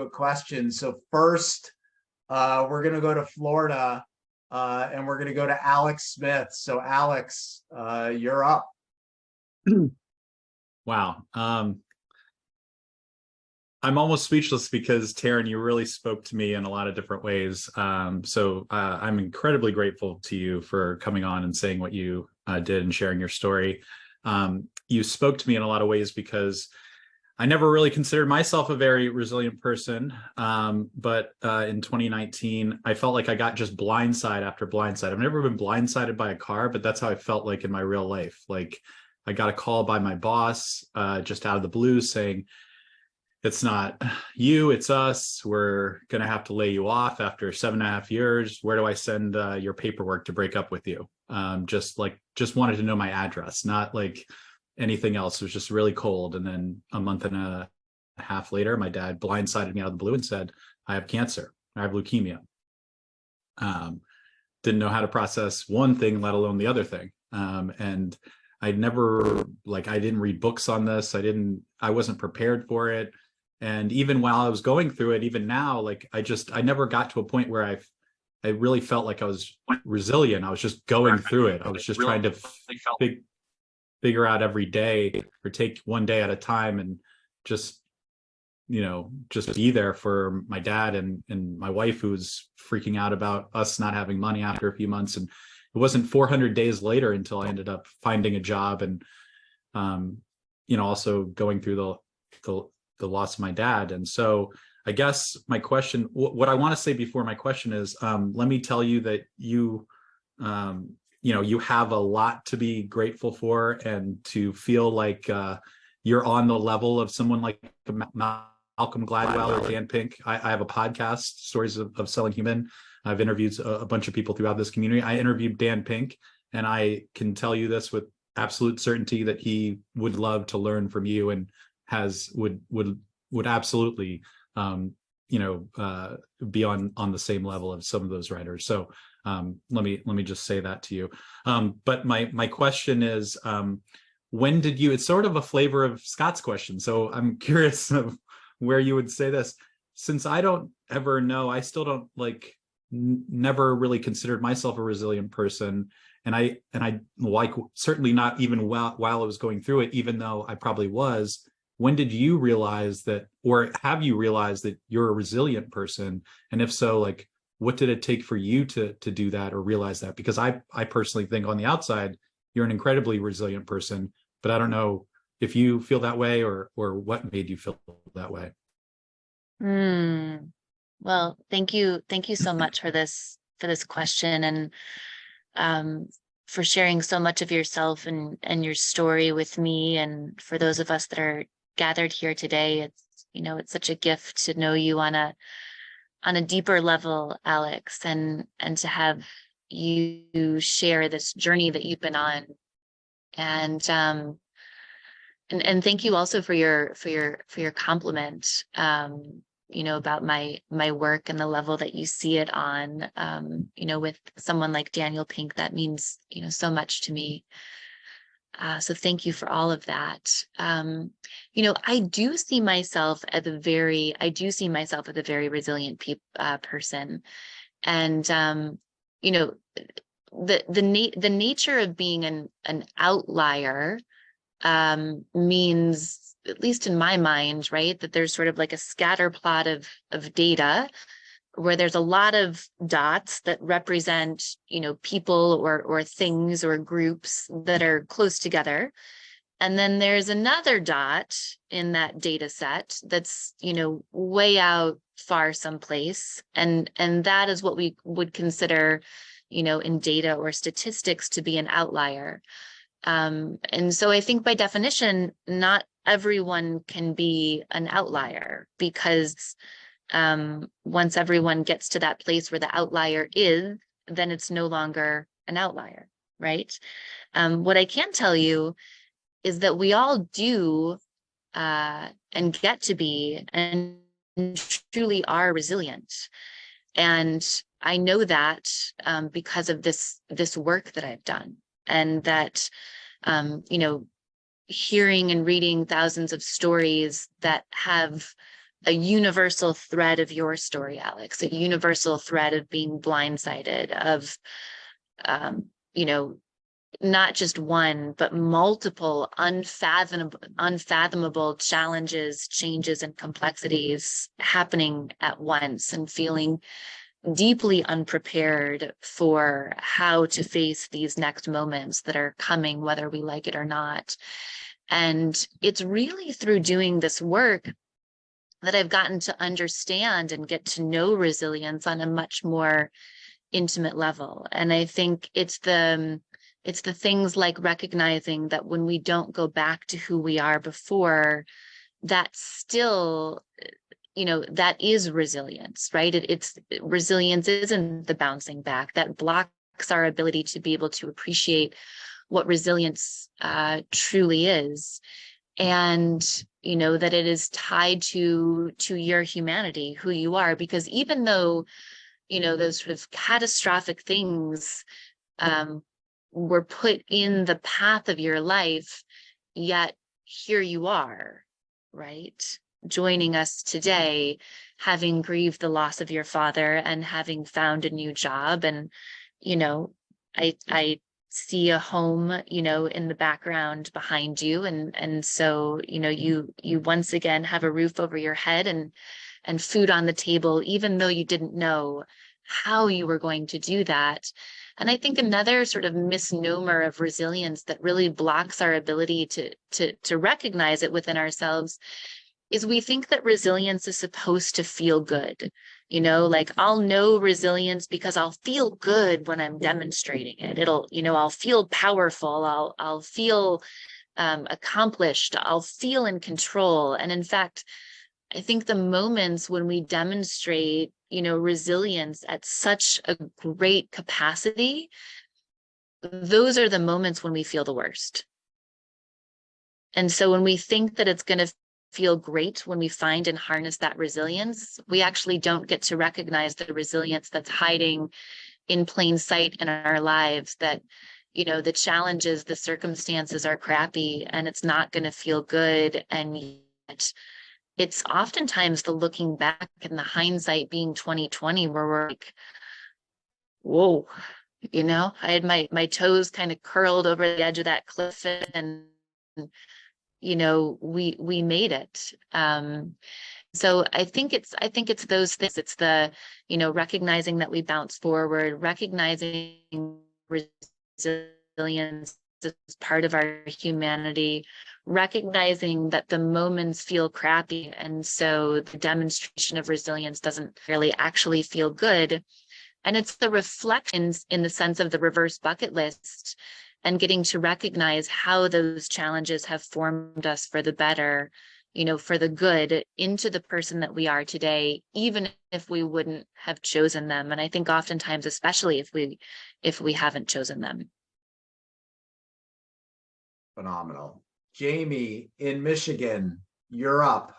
question. So first, we're going to go to Florida, and we're going to go to Alex Smith. So Alex, you're up. Wow. I'm almost speechless because Taryn, you really spoke to me in a lot of different ways. So I'm incredibly grateful to you for coming on and saying what you did and sharing your story. You spoke to me in a lot of ways because I never really considered myself a very resilient person. But in 2019, I felt like I got just blindside after blindside. I've never been blindsided by a car, but that's how I felt like in my real life. Like I got a call by my boss just out of the blue saying, it's not you, it's us. We're going to have to lay you off after 7.5 years. Where do I send your paperwork to break up with you? Just wanted to know my address, not like anything else. It was just really cold. And then a month and a half later, my dad blindsided me out of the blue and said, I have cancer. I have leukemia. Didn't know how to process one thing, let alone the other thing. And I didn't read books on this. I wasn't prepared for it. And even while I was going through it, even now, I never got to a point where I really felt like I was resilient. I was just going through it. I was just trying to figure out every day or take one day at a time and just be there for my dad and my wife, who was freaking out about us not having money after a few months. And it wasn't 400 days later until I ended up finding a job and, also going through the loss of my dad. And so I guess my question, what I want to say before my question is, let me tell you that you have a lot to be grateful for, and to feel like you're on the level of someone like Malcolm Gladwell or Dan Pink. I have a podcast, Stories of Selling Human. I've interviewed a bunch of people throughout this community. I interviewed Dan Pink, and I can tell you this with absolute certainty that he would love to learn from you and would absolutely be on the same level of some of those writers. So let me just say that to you. But my question is, when did you? It's sort of a flavor of Scott's question. So I'm curious of where you would say this. Since I don't ever know, I still don't never really considered myself a resilient person. And I certainly not even while I was going through it, even though I probably was. When did you realize that, or have you realized that you're a resilient person? And if so, what did it take for you to do that or realize that? Because I personally think on the outside, you're an incredibly resilient person, but I don't know if you feel that way or what made you feel that way. Well, thank you so much for this question, and for sharing so much of yourself and your story with me, and for those of us that are gathered here today. It's such a gift to know you on a deeper level, Alex, and to have you share this journey that you've been on. And thank you also for your compliment, about my work and the level that you see it on, with someone like Daniel Pink. That means, so much to me. So thank you for all of that. I do see myself as a very resilient person. And, the nature of being an outlier means, at least in my mind, right, that there's sort of like a scatter plot of data where there's a lot of dots that represent, people or things or groups that are close together. And then there's another dot in that data set that's, way out far someplace. And that is what we would consider, in data or statistics to be an outlier. And so I think by definition, not everyone can be an outlier, because once everyone gets to that place where the outlier is, then it's no longer an outlier, right? What I can tell you is that we all do and get to be and truly are resilient. And I know that because of this work that I've done, and that, hearing and reading thousands of stories that have a universal thread of your story, Alex, a universal thread of being blindsided, of, you know, not just one, but multiple unfathomable challenges, changes, and complexities happening at once, and feeling deeply unprepared for how to face these next moments that are coming, whether we like it or not. And it's really through doing this work that I've gotten to understand and get to know resilience on a much more intimate level. And I think it's the things like recognizing that when we don't go back to who we are before, that still, you know, that is resilience, right? It's resilience isn't the bouncing back that blocks our ability to be able to appreciate what resilience truly is. And, you know, that it is tied to your humanity, who you are, because even though, you know, those sort of catastrophic things were put in the path of your life, yet here you are, right? Joining us today, having grieved the loss of your father and having found a new job. And, you know, I see a home, you know, in the background behind you. And so, you know, you once again have a roof over your head and food on the table, even though you didn't know how you were going to do that. And I think another sort of misnomer of resilience that really blocks our ability to recognize it within ourselves is we think that resilience is supposed to feel good. You know, like I'll know resilience because I'll feel good when I'm demonstrating it. It'll, you know, I'll feel powerful. I'll feel accomplished. I'll feel in control. And in fact, I think the moments when we demonstrate, you know, resilience at such a great capacity, those are the moments when we feel the worst. And so when we think that it's going to feel great when we find and harness that resilience, we actually don't get to recognize the resilience that's hiding in plain sight in our lives, that, you know, the challenges, the circumstances are crappy and it's not going to feel good. And yet it's oftentimes the looking back and the hindsight being 2020 where we're like, whoa, you know, I had my toes kind of curled over the edge of that cliff, and you know, we made it. So I think it's those things. It's the, you know, recognizing that we bounce forward, recognizing resilience as part of our humanity, recognizing that the moments feel crappy, and so the demonstration of resilience doesn't really actually feel good. And it's the reflections in the sense of the reverse bucket list, and getting to recognize how those challenges have formed us for the better, you know, for the good, into the person that we are today, even if we wouldn't have chosen them. And I think oftentimes, especially if we haven't chosen them. Phenomenal. Jamie in Michigan, you're up.